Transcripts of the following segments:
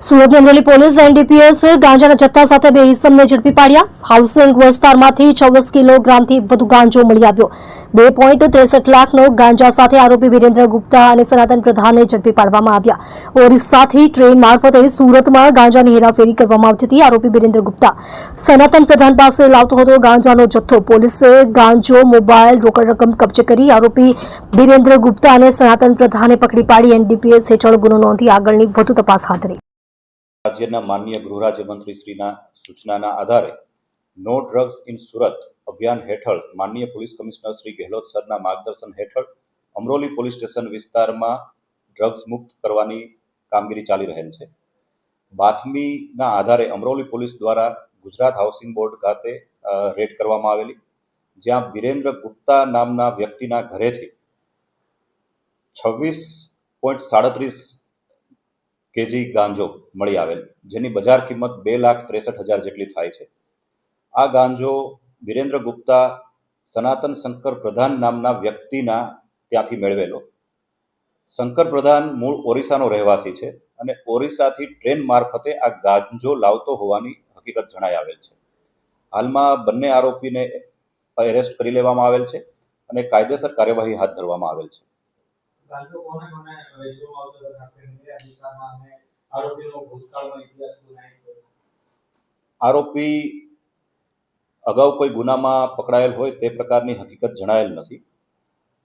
સુરતની Amreli police NDPS ગાંજાના જથ્થા સાથે બે ઇસમને ઝડપી પાડ્યા. હાઉસિંગ વિસ્તારમાંથી 26 કિલોગ્રામથી વધુ ગાંજો મળી આવ્યો. 2.63 લાખનો ગાંજા સાથે આરોપી વિરેન્દ્ર ગુપ્તા અને સનાતન પ્રધાનને ઝડપી પાડવામાં આવ્યા. ઓરિસ્સાથી ટ્રેન મારફતે સુરતમાં ગાંજાની હેરાફેરી કરવામાં આવતી હતી. આરોપી વિરેન્દ્ર ગુપ્તા સનાતન પ્રધાન પાસે લાવતો હતો ગાંજાનો જથ્થો. પોલીસે ગાંજો, મોબાઈલ, રોકડ રકમ કબજે કરી આરોપી વિરેન્દ્ર ગુપ્તા અને સનાતન પ્રધાનને પકડી પાડી એનડીપીએસ હેઠળ ગુનો નોંધી આગળની વધુ તપાસ હાથ ધરી. રાજ્યના માનનીય ગૃહ રાજ્યમંત્રી શ્રીના સૂચનાના આધારે નો ડ્રગ્સ ઇન સુરત અભિયાન હેઠળ માનનીય પોલીસ કમિશનર શ્રી ગેહલોત સરના માર્ગદર્શન હેઠળ અમરોલી પોલીસ સ્ટેશન વિસ્તારમાં ડ્રગ્સ મુક્ત કરવાની કામગીરી ચાલી રહેલ છે. બાતમીના આધારે અમરોલી પોલીસ દ્વારા ગુજરાત હાઉસિંગ બોર્ડ ખાતે રેડ કરવામાં આવેલી, જ્યાં વિરેન્દ્ર ગુપ્તા નામના વ્યક્તિના ઘરેથી 26.37 કેજી ગાંજો મળી આવેલ, જેની બજાર કિંમત 2,63,000 જેટલી થાય છે. આ ગાંજો વિરેન્દ્ર ગુપ્તા સનાતન શંકર પ્રધાન નામના વ્યક્તિના ત્યાંથી મેળવેલો. શંકર પ્રધાન મૂળ ઓરિસ્સાનો રહેવાસી છે અને ઓરિસ્સાથી ટ્રેન મારફતે આ ગાંજો લાવતો હોવાની હકીકત જણાઈ આવેલ છે. હાલમાં બંને આરોપીને એરેસ્ટ કરી લેવામાં આવેલ છે અને કાયદેસર કાર્યવાહી હાથ ધરવામાં આવેલ છે. આરોપી અગાઉ કોઈ ગુનામાં પકડાયેલ હોય તે પ્રકારની હકીકત જણાયેલ નથી.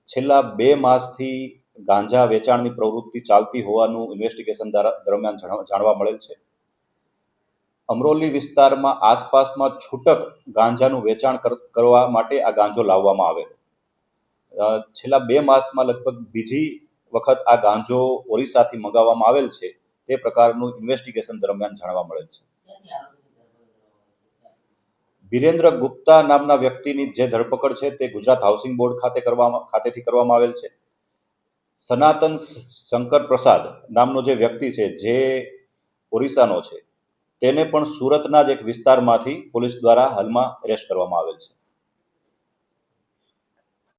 છેલ્લા 2 માસથી ગાંજા વેચાણની પ્રવૃત્તિ ચાલતી હોવાનું ઇન્વેસ્ટિગેશન દરમિયાન જાણવા મળેલ છે. અમરોલી વિસ્તારમાં આસપાસમાં છૂટક ગાંજાનું વેચાણ કરવા માટે આ ગાંજો લાવવામાં આવેલો. છેલ્લા 2 માસમાં લગભગ બીજી વખત આ ગાંજો ઓરિસ્સાથી મંગાવવામાં આવેલ છે. તે પ્રકારનું ઇન્વેસ્ટિગેશન દરમિયાન જાણવા મળેલ છે. વિરેન્દ્ર ગુપ્તા નામના વ્યક્તિની જે ધરપકડ છે તે ગુજરાત હાઉસિંગ બોર્ડ ખાતેથી કરવામાં આવેલ છે. સનાતન શંકર પ્રસાદ નામનો જે વ્યક્તિ છે, જે ઓરિસ્સાનો છે, તેને પણ સુરતના જ એક વિસ્તારમાંથી પોલીસ દ્વારા હાલમાં એરેસ્ટ કરવામાં આવેલ છે.